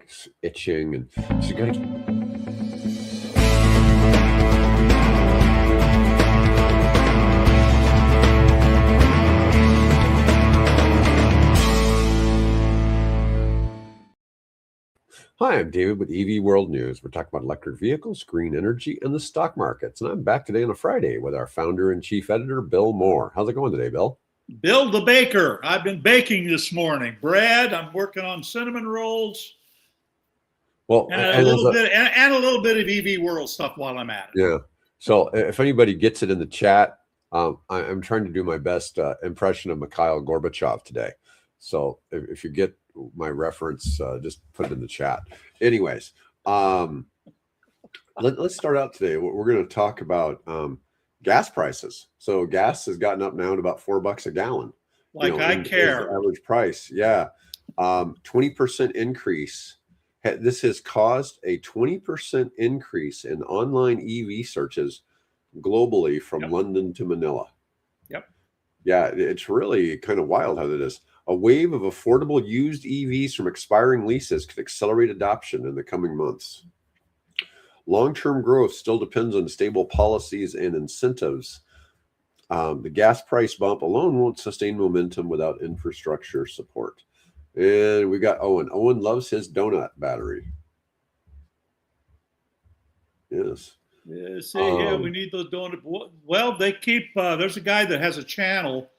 stomach's itching, and so you got to. Hi, I'm David with EV World News. We're talking about electric vehicles, green energy, and the stock markets. And I'm back today on a Friday with our founder and chief editor, Bill Moore. How's it going today, Bill? Bill the baker. I've been baking this morning. Brad, I'm working on cinnamon rolls. Well, and a little bit of EV World stuff while I'm at it. Yeah. So if anybody gets it in the chat, I'm trying to do my best impression of Mikhail Gorbachev today. So if you get my reference, just put it in the chat. Anyways, let's start out today. We're going to talk about gas prices. So gas has gotten up now to about $4 a gallon. Like I care. Average price, yeah, 20% increase. This has caused a 20% increase in online EV searches globally from London to Manila. Yep. Yeah, it's really kind of wild how that is. A wave of affordable used EVs from expiring leases could accelerate adoption in the coming months. Long-term growth still depends on stable policies and incentives. The gas price bump alone won't sustain momentum without infrastructure support. And we got Owen. Owen loves his donut battery. Yes. Yeah, we need those donut. Well, they keep. There's a guy that has a channel.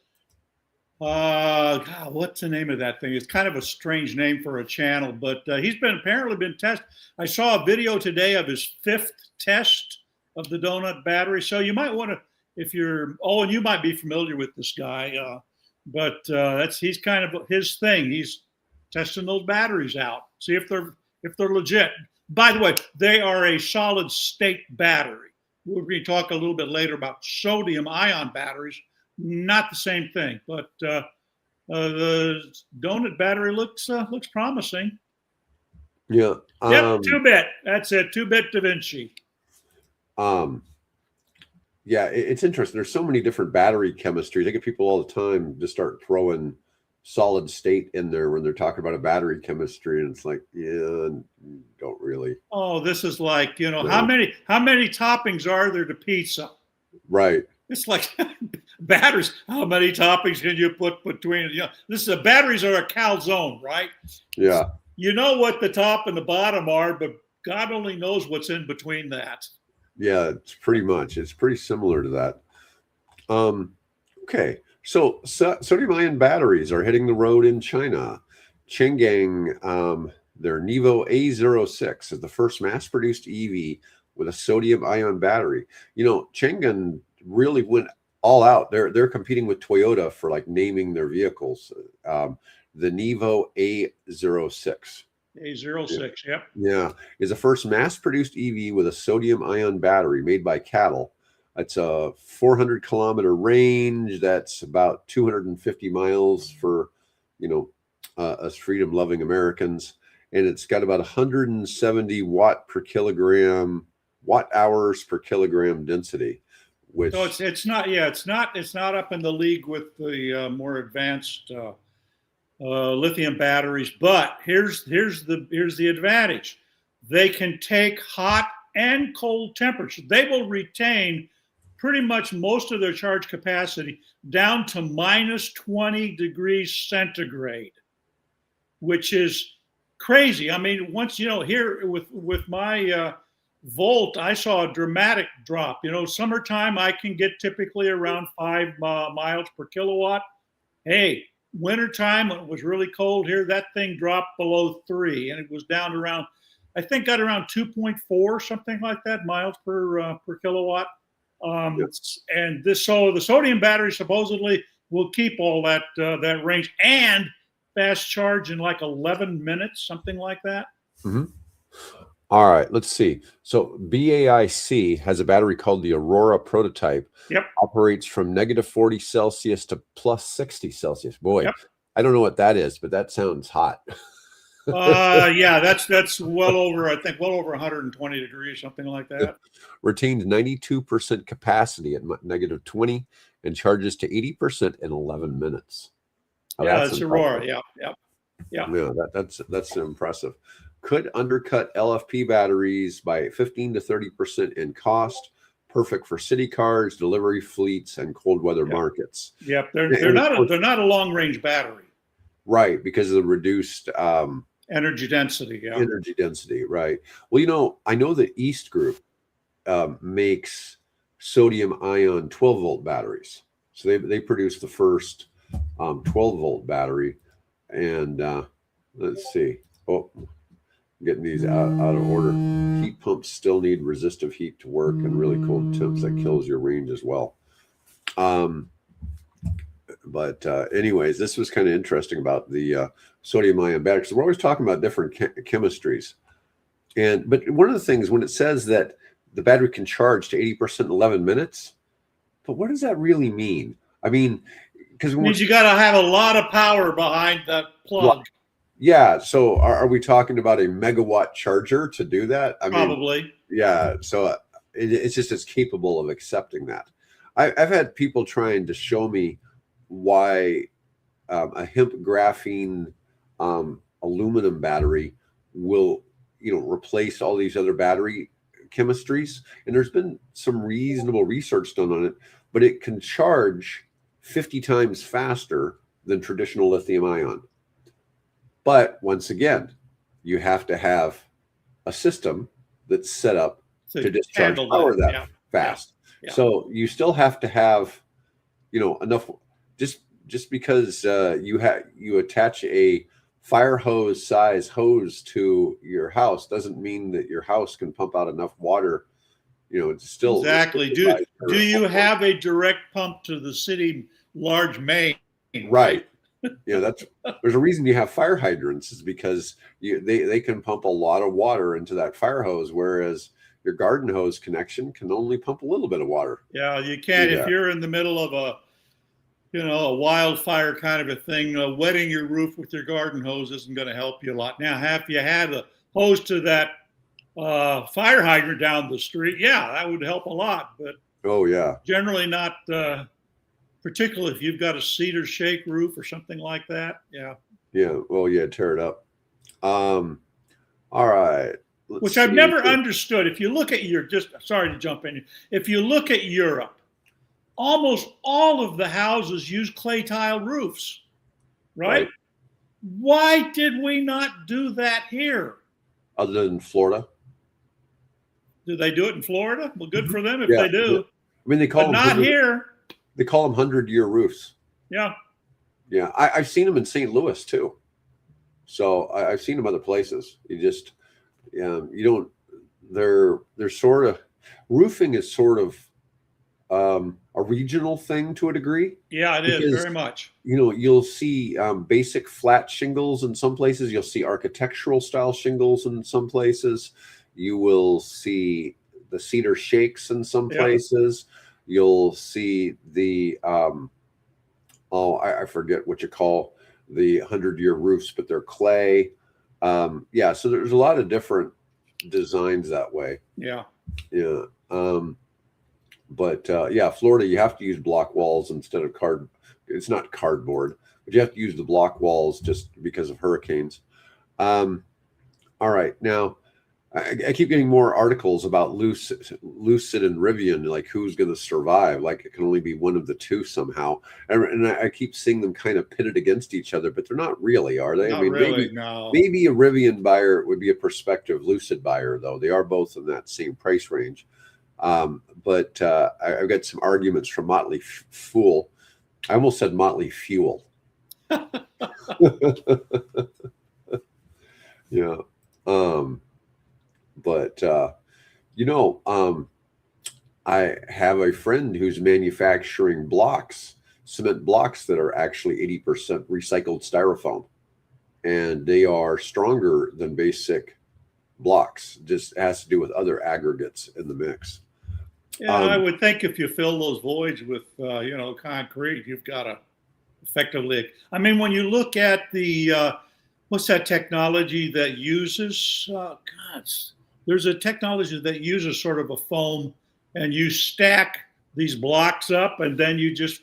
God, what's the name of that thing? It's kind of a strange name for a channel, but he's apparently been tested. I saw a video today of his 5th test of the donut battery. So you might want to, if you're, and you might be familiar with this guy, but he's kind of his thing. He's testing those batteries out, see if they're legit. By the way, they are a solid state battery. We're going to talk a little bit later about sodium ion batteries. Not the same thing, but the donut battery looks promising. Yeah. Yep, 2-bit. That's it. 2-bit Da Vinci. Yeah, it's interesting. There's so many different battery chemistries. I get people all the time to start throwing solid state in there when they're talking about a battery chemistry, and it's like, yeah, don't really. Oh, this is like, how many toppings are there to pizza? Right. It's like batteries. How many toppings can you put between? Batteries are a calzone, right? Yeah. You know what the top and the bottom are, but God only knows what's in between that. Yeah, it's pretty similar to that. Okay, so sodium ion batteries are hitting the road in China. Changan, their Nevo A06 is the first mass-produced EV with a sodium ion battery. Changan really went all out. They're competing with Toyota for like naming their vehicles. The Nevo A06. A06, yep. Yeah, is the first mass-produced EV with a sodium ion battery made by CATL. It's a 400-kilometer range. That's about 250 miles for, us freedom-loving Americans. And it's got about 170 watt hours per kilogram density. So it's not up in the league with the more advanced lithium batteries, but here's the advantage. They can take hot and cold temperatures. They will retain pretty much most of their charge capacity down to minus 20 degrees centigrade, which is crazy. I mean, once here with my Volt, I saw a dramatic drop. Summertime, I can get typically around 5 miles per kilowatt. Hey, wintertime, when it was really cold here, that thing dropped below 3, and it was down to around, I think, got around 2.4, something like that, miles per kilowatt. Yes. And so the sodium battery supposedly will keep all that range and fast charge in like 11 minutes, something like that. Mm-hmm. All right, let's see. So BAIC has a battery called the Aurora prototype. Yep. Operates from negative 40 Celsius to plus 60 Celsius. Boy, yep. I don't know what that is, but that sounds hot. Yeah, that's well over 120 degrees, something like that. Retains 92% capacity at negative 20 and charges to 80% in 11 minutes. Oh, yeah, that's Aurora. Yeah. Yeah, that's impressive. could undercut LFP batteries by 15 to 30% in cost. Perfect for city cars, delivery fleets, and cold weather markets. Yep, And they're of course, not a long range battery. right, because of the reduced Energy density. Yeah. energy density. Right. Well, I know the East Group makes sodium ion 12-volt batteries. So they produce the first 12-volt battery. And let's see. Oh, getting these out of order. Heat pumps still need resistive heat to work and really cold temps. That kills your range as well. But anyways, this was kind of interesting about the sodium ion battery, because we're always talking about different chemistries. But one of the things, when it says that the battery can charge to 80% in 11 minutes, but what does that really mean? I mean, because it means you got to have a lot of power behind that plug. Well, yeah. So are we talking about a megawatt charger to do that? Probably. Yeah. So it's just as capable of accepting that. I've had people trying to show me why a hemp graphene aluminum battery will, replace all these other battery chemistries. And there's been some reasonable research done on it, but it can charge 50 times faster than traditional lithium ion. But once again, you have to have a system that's set up to discharge power that fast. Yeah. So you still have to have, enough. Just because you attach a fire hose size hose to your house doesn't mean that your house can pump out enough water. It's still exactly. Do you have a direct pump to the city large main? Right. There's a reason you have fire hydrants, is because they can pump a lot of water into that fire hose, whereas your garden hose connection can only pump a little bit of water. Yeah, you can't. If you're in the middle of a wildfire kind of a thing, wetting your roof with your garden hose isn't going to help you a lot. Now, if you had a hose to that fire hydrant down the street, yeah, that would help a lot. But generally not. Particularly if you've got a cedar shake roof or something like that. Yeah. Yeah. Well, tear it up. All right. Which I've never understood. If you look at sorry to jump in. If you look at Europe, almost all of the houses use clay tile roofs, right? Why did we not do that here? Other than Florida? Do they do it in Florida? Well, good for them if they do. I mean, they call them not here. They call them 100-year roofs. Yeah. Yeah. I've seen them in St. Louis too. So I've seen them other places. They're sort of, roofing is sort of a regional thing to a degree. Yeah, it is very much. You'll see basic flat shingles in some places. You'll see architectural style shingles in some places. You will see the cedar shakes in some places. You'll see the I forget what you call the 100-year roofs, but they're clay. So there's a lot of different designs that way. Yeah. Florida, you have to use block walls instead of it's not cardboard, but you have to use the block walls just because of hurricanes. All right. Now, I keep getting more articles about Lucid and Rivian, like who's going to survive. Like it can only be one of the two somehow. And I keep seeing them kind of pitted against each other, but they're not really, are they? Not really, no. Maybe a Rivian buyer would be a prospective Lucid buyer, though. They are both in that same price range. But I've got some arguments from Motley Fool. I almost said Motley Fuel. Yeah. I have a friend who's manufacturing cement blocks that are actually 80% recycled styrofoam, and they are stronger than basic blocks. Just has to do with other aggregates in the mix. Yeah, I would think if you fill those voids with, concrete, you've got to effectively. I mean, when you look at the, what's that technology that uses? There's a technology that uses sort of a foam, and you stack these blocks up, and then you just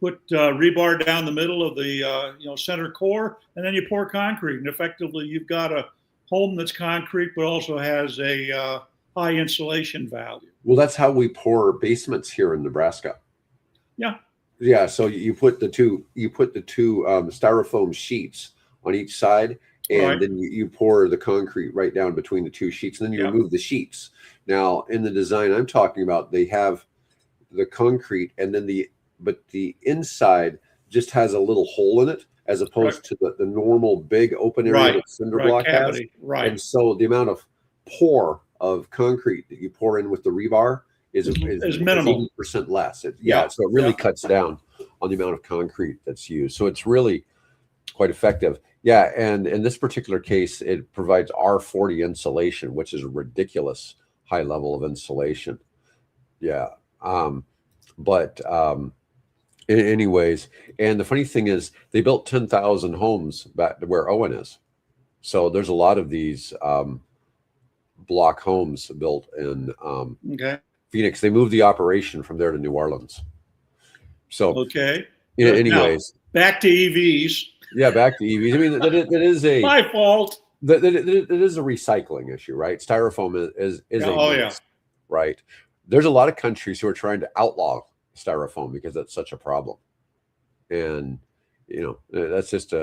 put rebar down the middle of the center core, and then you pour concrete, and effectively you've got a home that's concrete, but also has a high insulation value. Well, that's how we pour basements here in Nebraska. Yeah. Yeah. So you put the two styrofoam sheets on each side, and Right. then you pour the concrete right down between the two sheets, and then you Yep. remove the sheets. Now, in the design I'm talking about, they have the concrete, and then the inside just has a little hole in it, as opposed to the normal big open area Right. that cinder Right. block has. Cavity. Right. And so the amount of pour of concrete that you pour in with the rebar is minimal. 80% less. So it really Yeah. cuts down on the amount of concrete that's used. So it's really quite effective. Yeah, and in this particular case, it provides R40 insulation, which is a ridiculous high level of insulation. Yeah. Anyways, and the funny thing is, they built 10,000 homes back where Owen is. So there's a lot of these block homes built in Phoenix. They moved the operation from there to New Orleans. So okay. Anyways, now, back to EVs. Yeah, back to EVs. I mean, that is a my fault. That is a recycling issue, right? Styrofoam is right. There's a lot of countries who are trying to outlaw styrofoam because that's such a problem, and that's it's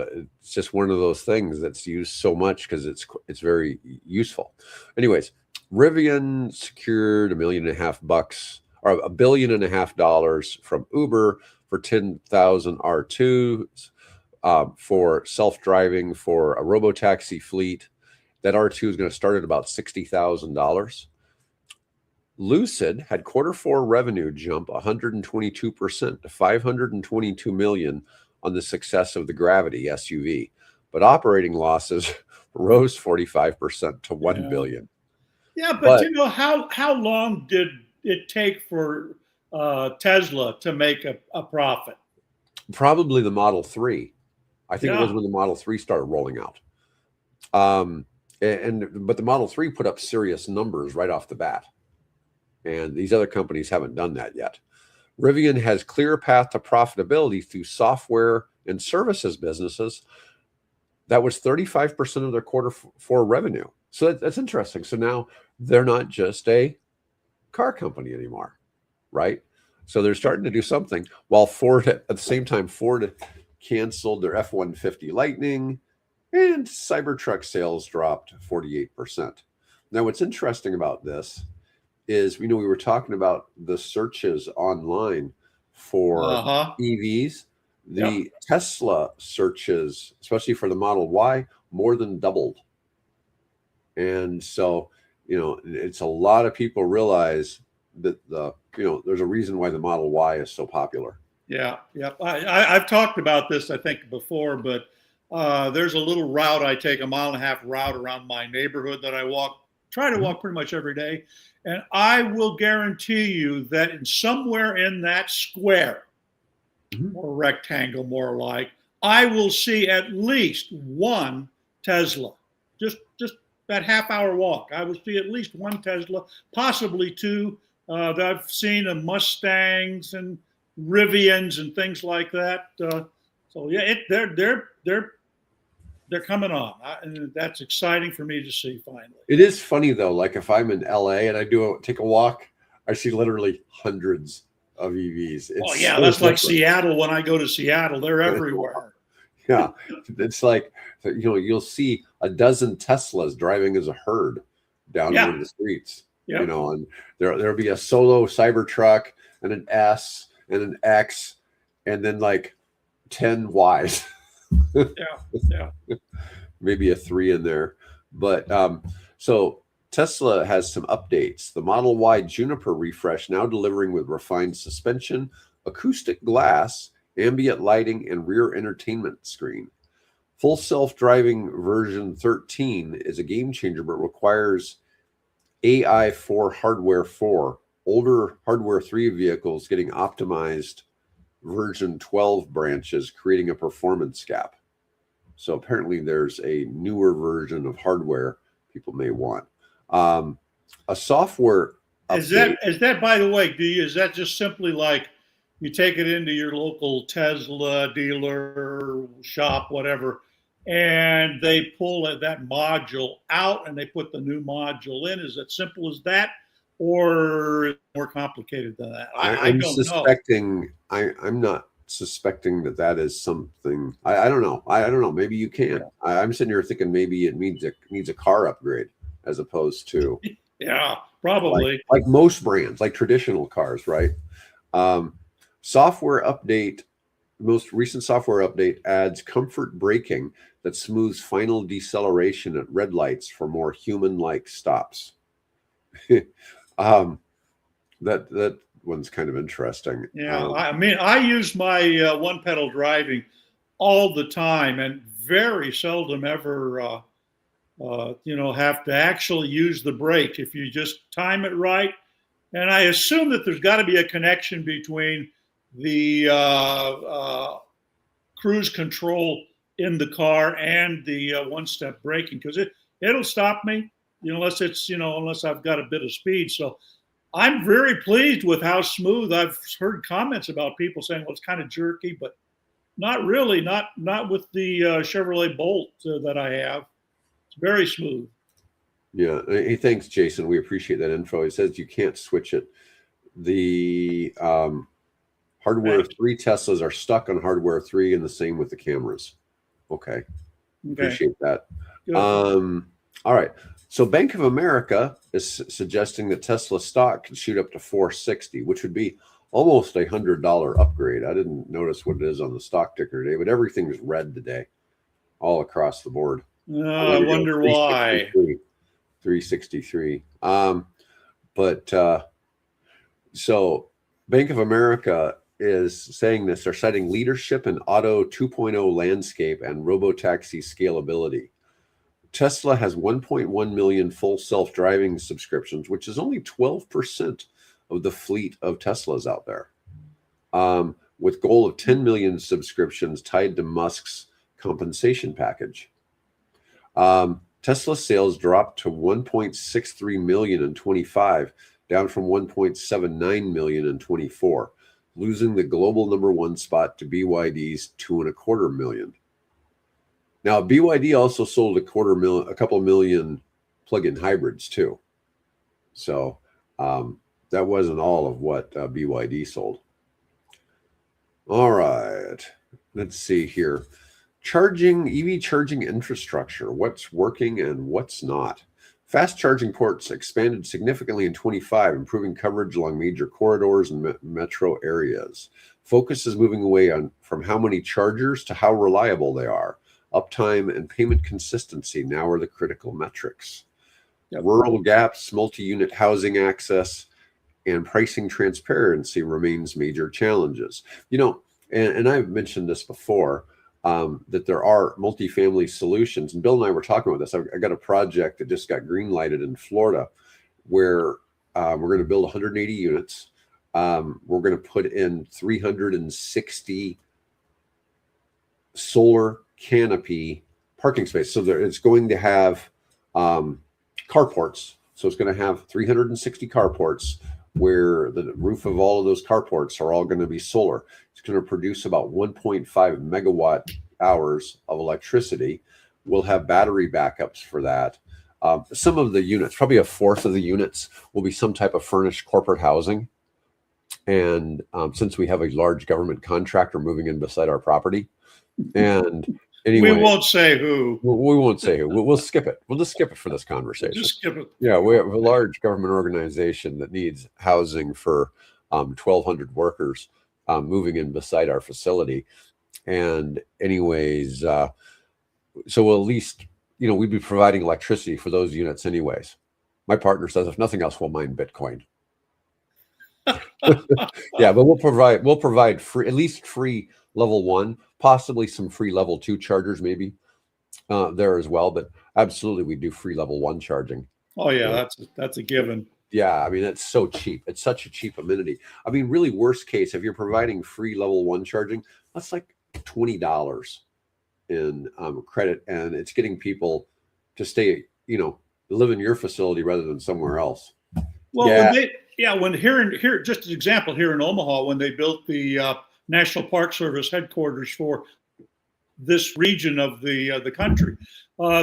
just one of those things that's used so much because it's very useful. Anyways, Rivian secured $1.5 million or $1.5 billion from Uber for 10,000 R2s. For self-driving for a robotaxi fleet. That R2 is going to start at about $60,000. Lucid had Q4 revenue jump 122% to $522 million on the success of the Gravity SUV, but operating losses rose 45% to $1 billion. Yeah, but how long did it take for Tesla to make a profit? Probably the Model 3. I think it was when the Model 3 started rolling out. But the Model 3 put up serious numbers right off the bat. And these other companies haven't done that yet. Rivian has clear path to profitability through software and services businesses. That was 35% of their Q4 revenue. So that's interesting. So now they're not just a car company anymore, right? So they're starting to do something, while Ford, at the same time, Ford canceled their F-150 Lightning, and Cybertruck sales dropped 48%. Now, what's interesting about this is, we were talking about the searches online for EVs. The Tesla searches, especially for the Model Y, more than doubled. And so, it's a lot of people realize that there's a reason why the Model Y is so popular. Yeah. I've talked about this, I think, before, but there's a little route I take, a 1.5 mile route around my neighborhood that I try to walk pretty much every day. And I will guarantee you that somewhere in that square, or rectangle more like, I will see at least one Tesla. Just that half-hour walk, I will see at least one Tesla, possibly two. That I've seen of Mustangs and Rivians and things like that. So yeah, they're coming on, and that's exciting for me to see finally. It is funny though, like if I'm in LA and I take a walk, I see literally hundreds of EVs. That's like Seattle. When I go to Seattle, they're everywhere. Yeah, it's like, you'll see a dozen Teslas driving as a herd down one of the streets. Yep. And there'll be a solo Cybertruck and an S and an X, and then like 10 Ys. Yeah. Maybe a 3 in there. But so Tesla has some updates. The Model Y Juniper refresh now delivering with refined suspension, acoustic glass, ambient lighting, and rear entertainment screen. Full self-driving version 13 is a game changer, but requires AI 4 hardware 4. Older hardware 3 vehicles getting optimized version 12 branches, creating a performance gap. So apparently there's a newer version of hardware people may want. A software update. Is that by the way, is that just simply like you take it into your local Tesla dealer shop, whatever, and they pull that module out and they put the new module in. Is it simple as that, or more complicated than that? I I'm don't know. suspecting. I'm not suspecting that that is something. I don't know. I don't know. Maybe you can. I'm sitting here thinking maybe it needs a car upgrade as opposed to Yeah, probably. like most brands, like traditional cars, right? Um, software update. Most recent software update adds comfort braking that smooths final deceleration at red lights for more human-like stops. um, that one's kind of interesting. Yeah, I mean, I use my one pedal driving all the time, and very seldom ever, have to actually use the brake if you just time it right. And I assume that there's got to be a connection between the cruise control in the car and the one-step braking, because it'll stop me, unless I've got a bit of speed. So I'm very pleased with how smooth. I've heard comments about people saying, well, it's kind of jerky, but not really, not with the Chevrolet Bolt that I have. It's very smooth. Yeah. Hey, thanks, Jason. We appreciate that info. He says you can't switch it. The hardware Thanks. 3 Teslas are stuck on hardware 3, and the same with the cameras. Okay. Okay, Appreciate that. good. All right. So Bank of America is suggesting that Tesla stock can shoot up to 460, which would be almost $100 upgrade. I didn't notice what it is on the stock ticker today, but everything is red today, all across the board. I wonder why. 363. So Bank of America is saying this. They're citing leadership in auto 2.0 landscape and robotaxi scalability. Tesla has 1.1 million full self-driving subscriptions, which is only 12% of the fleet of Teslas out there, with goal of 10 million subscriptions tied to Musk's compensation package. Tesla sales dropped to 1.63 million in 25, down from 1.79 million in 24, losing the global #1 spot to BYD's 2.25 million. Now, BYD also sold a couple million plug-in hybrids too. So that wasn't all of what BYD sold. All right, let's see here. EV charging infrastructure, what's working and what's not. Fast charging ports expanded significantly in 25, improving coverage along major corridors and metro areas. Focus is moving away from how many chargers to how reliable they are. Uptime and payment consistency now are the critical metrics. Yep. Rural gaps, multi-unit housing access, and pricing transparency remains major challenges. And I've mentioned this before, that there are multifamily solutions. And Bill and I were talking about this. I got a project that just got green-lighted in Florida where we're going to build 180 units. We're going to put in 360 solar canopy parking space. So it's going to have carports. So it's going to have 360 carports where the roof of all of those carports are all going to be solar. It's going to produce about 1.5 megawatt hours of electricity. We'll have battery backups for that. Some of the units, probably a fourth of the units, will be some type of furnished corporate housing. And since we have a large government contractor moving in beside our property, and anyway, we won't say who. We won't say who. We'll skip it. We'll just skip it for this conversation. Just skip it. Yeah, we have a large government organization that needs housing for 1,200 workers moving in beside our facility. And anyways, so we'll at least, we'd be providing electricity for those units anyways. My partner says, if nothing else, we'll mine Bitcoin. Yeah, but we'll provide free, at least free level 1, possibly some free level 2 chargers maybe there as well. But absolutely, we do free level 1 charging. Oh yeah, that's a given. Yeah, I mean, that's so cheap. It's such a cheap amenity. I mean, really, worst case, if you're providing free level 1 charging, that's like $20 in credit, and it's getting people to stay, live in your facility rather than somewhere else. Well, when here, just an example, here in Omaha, when they built the National Park Service headquarters for this region of the country.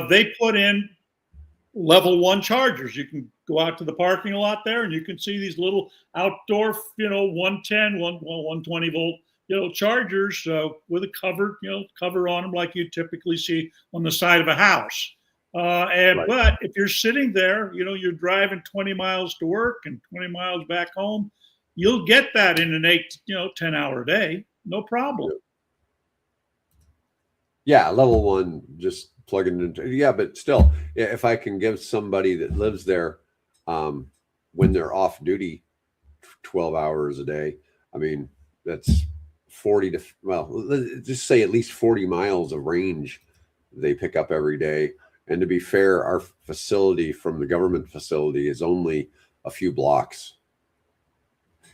They put in level 1 chargers. You can go out to the parking lot there and you can see these little outdoor, 110, 120 volt, chargers with a cover on them like you typically see on the side of a house. Right. But if you're sitting there, you're driving 20 miles to work and 20 miles back home, you'll get that in an 10-hour day. No problem. Yeah, level 1, just plug it into. Yeah, but still, if I can give somebody that lives there when they're off duty 12 hours a day, I mean, that's 40 to, well, let's just say at least 40 miles of range they pick up every day. And to be fair, our facility from the government facility is only a few blocks.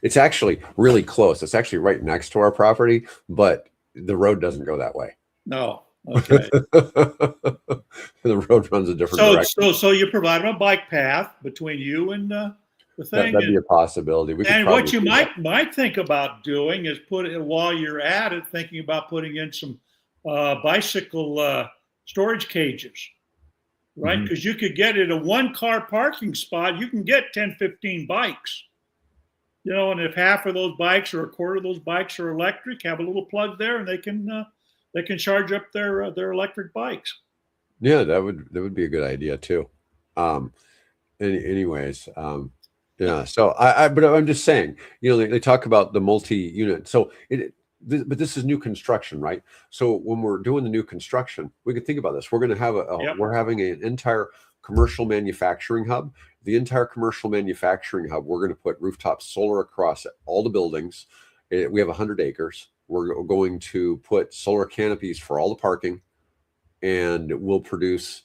It's actually really close. It's actually right next to our property, but the road doesn't go that way. No. Okay. The road runs a different direction. So you provide them a bike path between you and the thing. That'd be a possibility. And what you might think about doing is while you're at it, thinking about putting in some bicycle storage cages, right? Because you could get at a 1-car parking spot, you can get 10, 15 bikes. And if half of those bikes or a quarter of those bikes are electric, have a little plug there, and they can charge up their electric bikes. Yeah, that would be a good idea too. Anyways, yeah. So but I'm just saying, they talk about the multi-unit. So but this is new construction, right? So when we're doing the new construction, we can think about this. We're going to have we're having an entire commercial manufacturing hub. The entire commercial manufacturing hub, we're going to put rooftop solar across all the buildings. We have 100 acres. We're going to put solar canopies for all the parking, and we'll produce.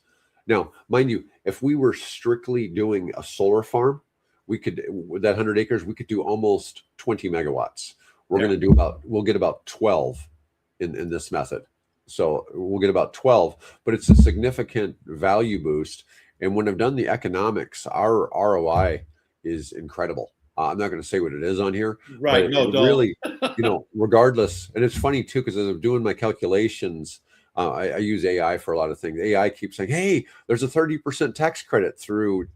Now, mind you, if we were strictly doing a solar farm, we could, with that 100 acres, we could do almost 20 megawatts. We're going to we'll get about 12 in this method. So we'll get about 12, but it's a significant value boost. And when I've done the economics, our ROI is incredible. I'm not going to say what it is on here. Right. No, don't. Really, regardless. And it's funny too, because as I'm doing my calculations, I use AI for a lot of things. AI keeps saying, "Hey, there's a 30% tax credit through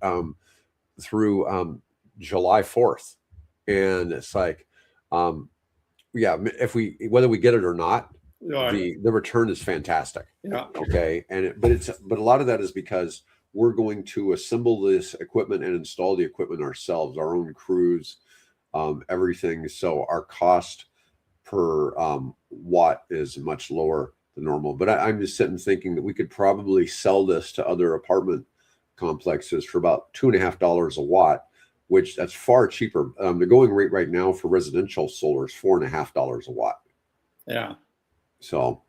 July 4th," and it's like, yeah, whether we get it or not, the return is fantastic. Yeah. Okay. But a lot of that is because we're going to assemble this equipment and install the equipment ourselves, our own crews, everything. So our cost per watt is much lower than normal. But I'm just sitting thinking that we could probably sell this to other apartment complexes for about $2.50 a watt, which that's far cheaper. The going rate right now for residential solar is $4.50 a watt. Yeah. So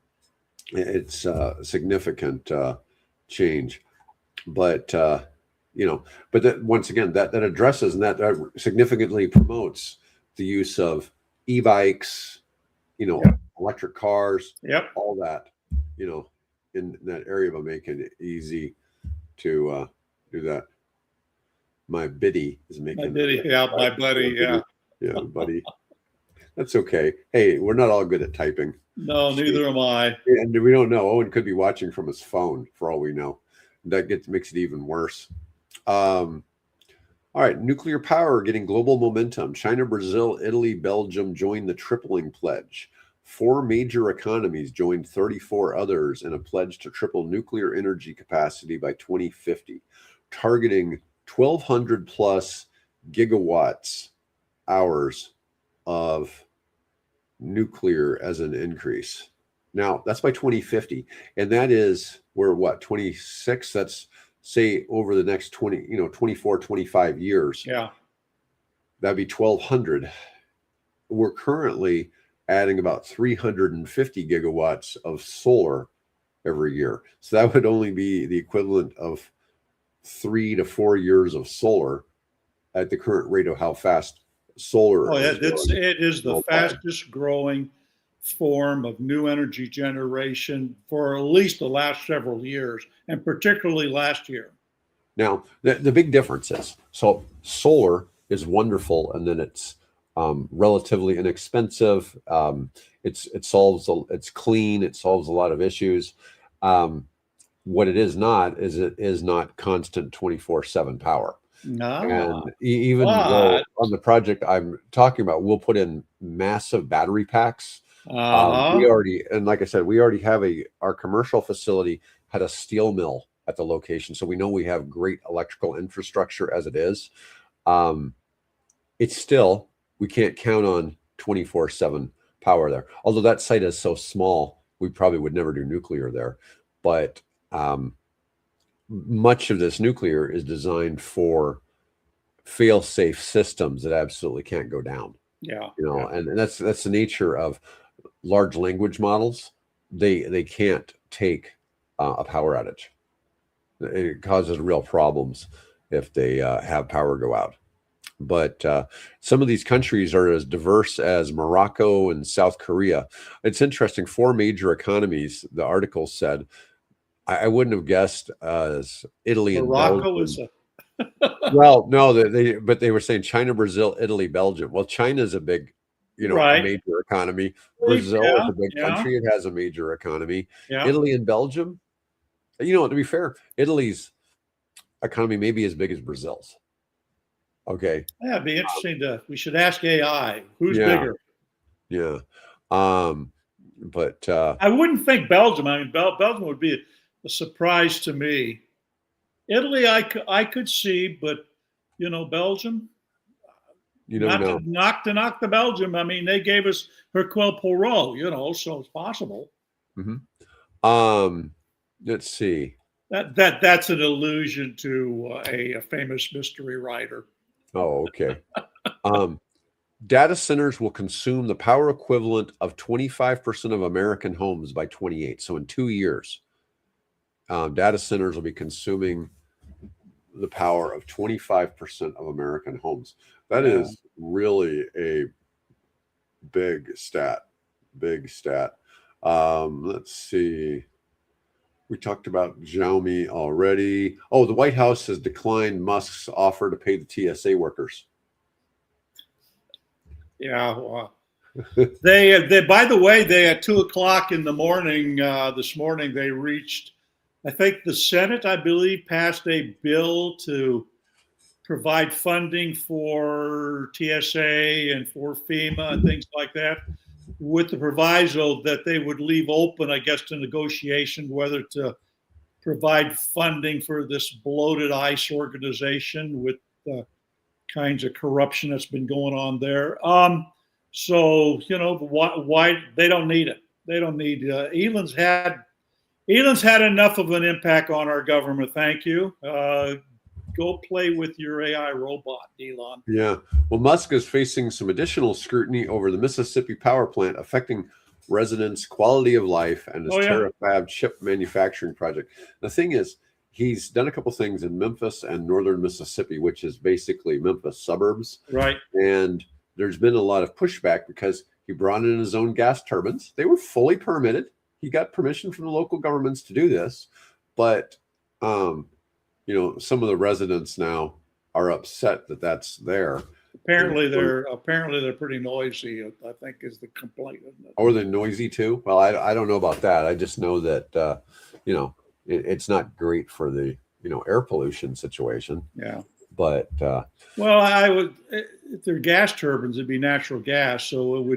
it's a significant change. But but that, once again, that addresses and that significantly promotes the use of e-bikes, electric cars, all that, in that area, by making it easy to do that. My biddy is making my buddy, yeah, buddy. That's okay. Hey, we're not all good at typing. No, neither am I. And we don't know. Owen could be watching from his phone for all we know. That makes it even worse. All right, nuclear power getting global momentum. China, Brazil, Italy, Belgium joined the tripling pledge. 4 major economies joined 34 others in a pledge to triple nuclear energy capacity by 2050, targeting 1,200 plus gigawatts hours of nuclear as an increase. Now, that's by 2050. And that is, we're what, 26? That's, say, over the next 24, 25 years. Yeah. That'd be 1,200. We're currently adding about 350 gigawatts of solar every year. So that would only be the equivalent of 3 to 4 years of solar at the current rate of how fast solar is. It is the fastest growing form of new energy generation for at least the last several years, and particularly last year. Now, the big difference is, so solar is wonderful, and then it's relatively inexpensive. It's clean. It solves a lot of issues. What it is not is it is not constant 24/7 power. And No. even though But on the project I'm talking about, we'll put in massive battery packs. We uh-huh. already, and like I said, we already have our commercial facility had a steel mill at the location, so we know we have great electrical infrastructure as it is. Um, it's still, we can't count on 24/7 power there. Although that site is so small, we probably would never do nuclear there. But um, much of this nuclear is designed for fail-safe systems that absolutely can't go down. Yeah. You know, Yeah. and that's the nature of large language models. They can't take a power outage. It causes real problems if they have power go out. But some of these countries are as diverse as Morocco and South Korea. It's interesting. Four major economies, the article said. I wouldn't have guessed as Italy and Morocco is Belgium. a Well, no, but they were saying China, Brazil, Italy, Belgium. Well, China's a big, a right. major economy. Brazil is Yeah. a big Yeah. country. It has a major economy. Yeah. Italy and Belgium, to be fair, Italy's economy may be as big as Brazil's. Okay. Yeah, it'd be interesting we should ask AI who's Yeah. bigger. Yeah. Um, but I wouldn't think Belgium. I mean, Belgium would be a surprise to me. Italy, I could see, but Belgium, you never not know. to knock the Belgium. I mean, they gave us Hercule Poirot, so it's possible. Hmm. Let's see. That's an allusion to a famous mystery writer. Oh, okay. Um, Data centers will consume the power equivalent of 25% of American homes by 28. So in 2 years, data centers will be consuming the power of 25% of American homes. That Yeah. is really a big stat. Big stat. Let's see. We talked about Xiaomi already. Oh, the White House has declined Musk's offer to pay the TSA workers. Yeah. Well, they by the way, they at 2 o'clock in the morning this morning they reached. I think the Senate, I believe, passed a bill to provide funding for TSA and for FEMA and things like that, with the proviso that they would leave open, I guess, to negotiation whether to provide funding for this bloated ICE organization with the kinds of corruption that's been going on there. So why they don't need it? They don't need Elon's had enough of an impact on our government. Thank you. Go play with your AI robot, Elon. Yeah. Well, Musk is facing some additional scrutiny over the Mississippi power plant affecting residents' quality of life and his Oh yeah, Terafab chip manufacturing project. The thing is, he's done a couple things in Memphis and northern Mississippi, which is basically Memphis suburbs. right. And there's been a lot of pushback because he brought in his own gas turbines. They were fully permitted. He got permission from the local governments to do this. But, some of the residents now are upset that that's there. Apparently they're pretty noisy. I think is the complaint. Isn't it? Or they're noisy too. Well, I don't know about that. I just know that it's not great for the air pollution situation. Yeah. But Well, I would if they're gas turbines, it'd be natural gas, so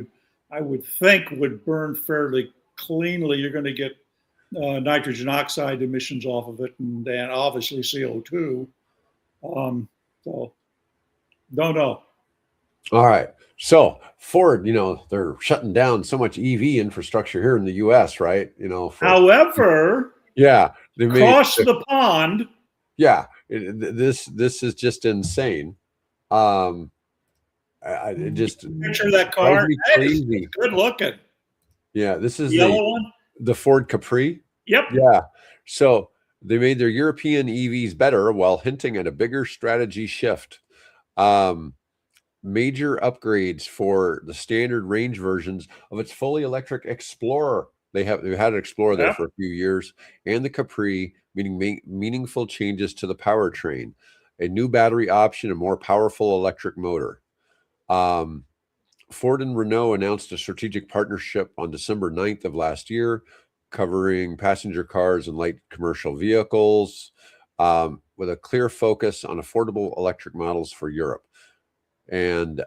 I would think would burn fairly cleanly. You're going to get nitrogen oxide emissions off of it, and then obviously CO2. So don't know. all right. So Ford, they're shutting down so much EV infrastructure here in the U.S., right? However, Yeah, they made across the pond, yeah. This is just insane. It just picture that drives car. me Hey, crazy. good looking. Yeah, this is The yellow one. the Ford Capri. Yep. Yeah. So they made their European EVs better while hinting at a bigger strategy shift. Major upgrades for the standard range versions of its fully electric Explorer. They've had an Explorer there Yep. for a few years, and the Capri, meaning meaningful changes to the powertrain, a new battery option, a more powerful electric motor. Ford and Renault announced a strategic partnership on December 9th of last year, covering passenger cars and light commercial vehicles, with a clear focus on affordable electric models for Europe. And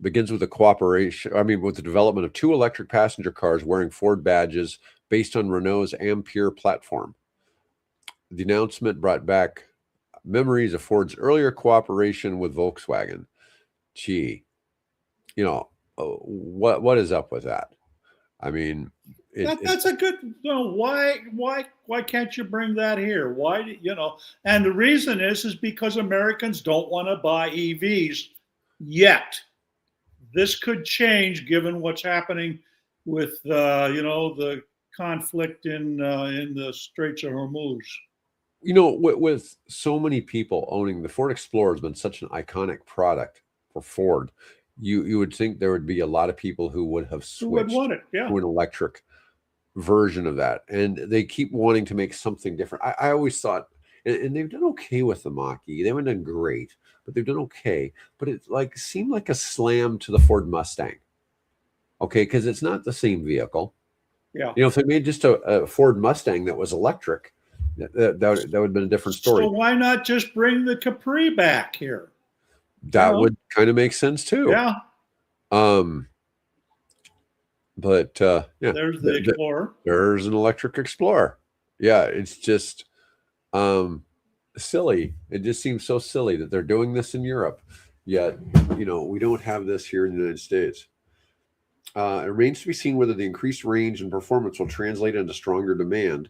begins with a cooperation, with the development of 2 electric passenger cars wearing Ford badges based on Renault's Ampere platform. The announcement brought back memories of Ford's earlier cooperation with Volkswagen. Gee, what is up with that? I mean, that's a good. Why can't you bring that here? Why And the reason is because Americans don't want to buy EVs yet. This could change given what's happening with the conflict in the Straits of Hormuz. With so many people owning, the Ford Explorer has been such an iconic product for Ford. You would think there would be a lot of people who would have switched to an electric version of that, and they keep wanting to make something different. I always thought, and they've done okay with the Mach-E. They haven't done great, but they've done okay. But it seemed like a slam to the Ford Mustang. Okay, because it's not the same vehicle. Yeah. If they made just a Ford Mustang that was electric, that would have been a different story. So why not just bring the Capri back here? That would kind of make sense too. Yeah. But there's the Explorer. There's an electric Explorer. Yeah, it's just silly. It just seems so silly that they're doing this in Europe, yet we don't have this here in the United States. It remains to be seen whether the increased range and performance will translate into stronger demand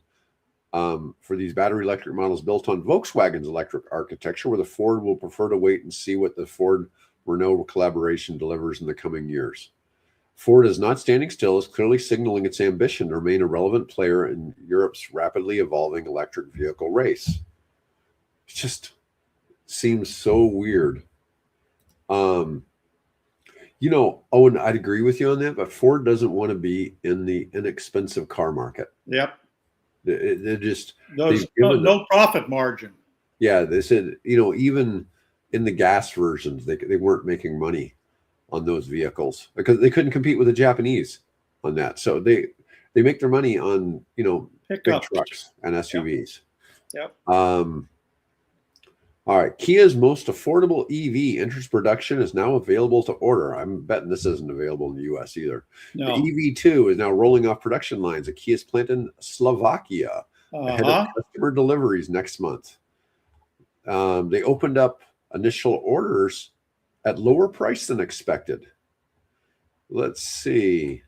for these battery electric models built on Volkswagen's electric architecture, where the Ford will prefer to wait and see what the Ford-Renault collaboration delivers in the coming years. Ford is not standing still, is clearly signaling its ambition to remain a relevant player in Europe's rapidly evolving electric vehicle race. It just seems so weird. Owen, I'd agree with you on that, but Ford doesn't want to be in the inexpensive car market. Yep. They're just no profit margin. Yeah, they said even in the gas versions they weren't making money on those vehicles because they couldn't compete with the Japanese on that. So they make their money on big trucks and SUVs. Yep. All right, Kia's most affordable EV enters production, is now available to order. I'm betting this isn't available in the U.S. either. No. The EV2 is now rolling off production lines at Kia's plant in Slovakia ahead of customer deliveries next month. They opened up initial orders at lower price than expected. Let's see.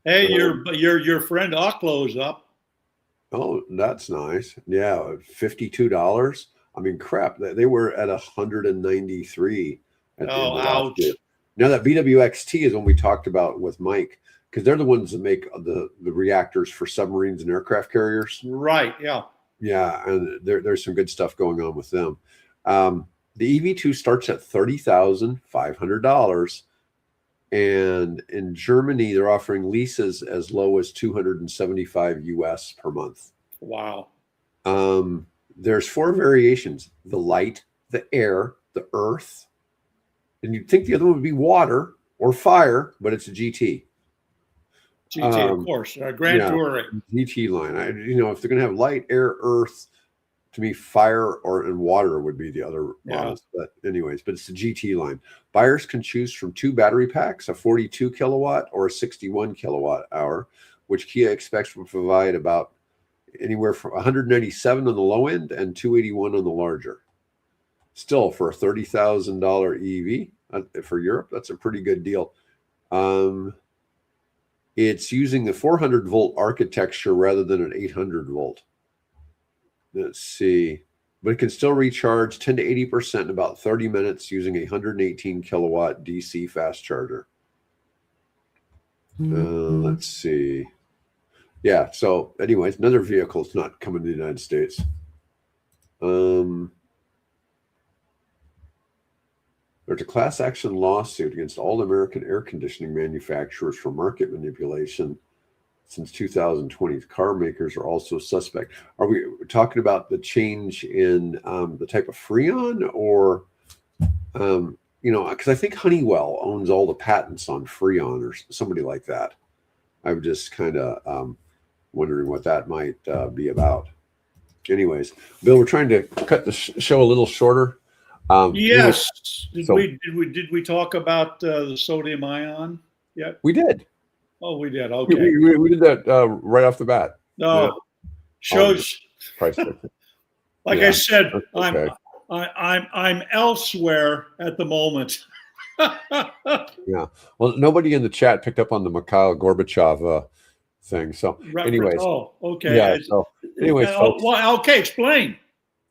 Hey, your friend Oklo's up. Oh, that's nice. Yeah, $52. I mean, crap, they were at 193 at the end of last year. Now that BWXT is one we talked about with Mike, because they're the ones that make the reactors for submarines and aircraft carriers. Right, yeah. Yeah, and there's some good stuff going on with them. The EV2 starts at $30,500. And in Germany, they're offering leases as low as $275 US per month. Wow. There's 4 variations: the light, the air, the earth. And you'd think the other one would be water or fire, but it's a GT. GT, of course. Grand Touring. GT line. If they're going to have light, air, earth, to me, fire and water would be the other models. But anyways, it's the GT line. Buyers can choose from 2 battery packs, a 42 kilowatt or a 61 kilowatt hour, which Kia expects will provide about anywhere from 197 on the low end and 281 on the larger. Still, for a $30,000 EV for Europe, that's a pretty good deal. It's using the 400 volt architecture rather than an 800 volt. Let's see. But it can still recharge 10 to 80% in about 30 minutes using a 118 kilowatt DC fast charger. Let's see. Yeah, so anyways, another vehicle is not coming to the United States. There's a class action lawsuit against all American air conditioning manufacturers for market manipulation since 2020. Car makers are also suspect. Are we talking about the change in the type of Freon, or because I think Honeywell owns all the patents on Freon or somebody like that. I'm just kind of wondering what that might be about. Anyways, Bill, we're trying to cut the show a little shorter. Yes. Did we talk about the sodium ion yet? We did. Oh, we did. Okay. We did that right off the bat. No, Yeah. shows. Price. Like Yeah, I said, okay. I'm elsewhere at the moment. Yeah. Well, nobody in the chat picked up on the Mikhail Gorbachev thing. So, anyways. Oh, okay. Yeah. So, anyways, folks. Well, okay. Explain.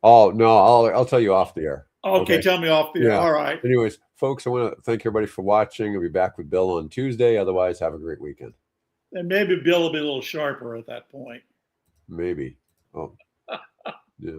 Oh no, I'll tell you off the air. Okay, tell me off the air. All right. Anyways, folks, I want to thank everybody for watching. I'll be back with Bill on Tuesday. Otherwise, have a great weekend. And maybe Bill will be a little sharper at that point. Maybe. Oh, yeah.